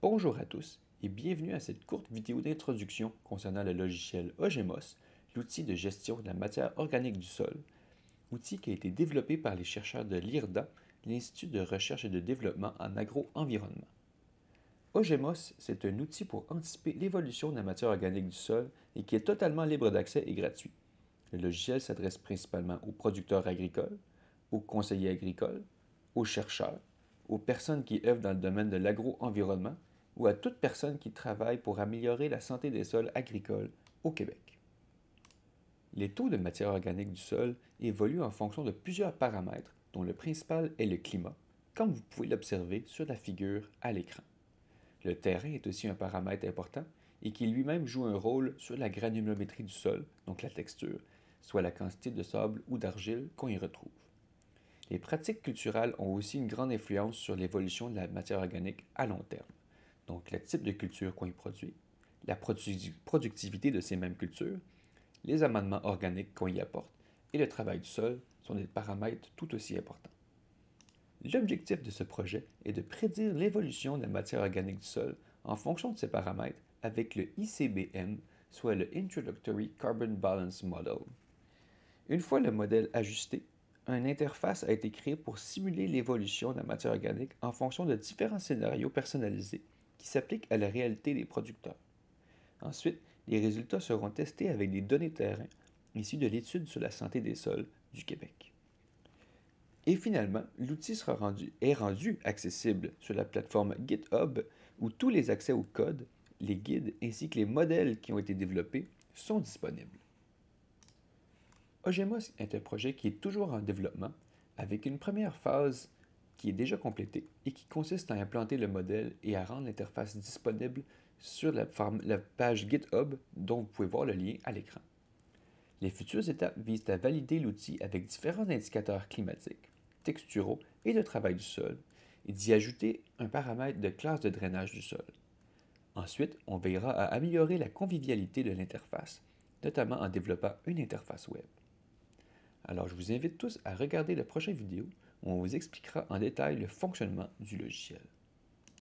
Bonjour à tous et bienvenue à cette courte vidéo d'introduction concernant le logiciel OGMOS, l'outil de gestion de la matière organique du sol, outil qui a été développé par les chercheurs de l'IRDA, l'Institut de recherche et de développement en agro-environnement. OGMOS, c'est un outil pour anticiper l'évolution de la matière organique du sol et qui est totalement libre d'accès et gratuit. Le logiciel s'adresse principalement aux producteurs agricoles, aux conseillers agricoles, aux chercheurs, aux personnes qui œuvrent dans le domaine de l'agro-environnement ou à toute personne qui travaille pour améliorer la santé des sols agricoles au Québec. Les taux de matière organique du sol évoluent en fonction de plusieurs paramètres, dont le principal est le climat, comme vous pouvez l'observer sur la figure à l'écran. Le terrain est aussi un paramètre important et qui lui-même joue un rôle sur la granulométrie du sol, donc la texture, soit la quantité de sable ou d'argile qu'on y retrouve. Les pratiques culturelles ont aussi une grande influence sur l'évolution de la matière organique à long terme. Donc le type de culture qu'on y produit, la productivité de ces mêmes cultures, les amendements organiques qu'on y apporte et le travail du sol sont des paramètres tout aussi importants. L'objectif de ce projet est de prédire l'évolution de la matière organique du sol en fonction de ces paramètres avec le ICBM, soit le Introductory Carbon Balance Model. Une fois le modèle ajusté, une interface a été créée pour simuler l'évolution de la matière organique en fonction de différents scénarios personnalisés qui s'appliquent à la réalité des producteurs. Ensuite, les résultats seront testés avec des données terrain issues de l'étude sur la santé des sols du Québec. Et finalement, l'outil est rendu accessible sur la plateforme GitHub où tous les accès au code, les guides ainsi que les modèles qui ont été développés sont disponibles. OGMOS est un projet qui est toujours en développement avec une première phase qui est déjà complétée et qui consiste à implanter le modèle et à rendre l'interface disponible sur la page GitHub dont vous pouvez voir le lien à l'écran. Les futures étapes visent à valider l'outil avec différents indicateurs climatiques, texturaux et de travail du sol, et d'y ajouter un paramètre de classe de drainage du sol. Ensuite, on veillera à améliorer la convivialité de l'interface, notamment en développant une interface web. Alors je vous invite tous à regarder la prochaine vidéo où on vous expliquera en détail le fonctionnement du logiciel.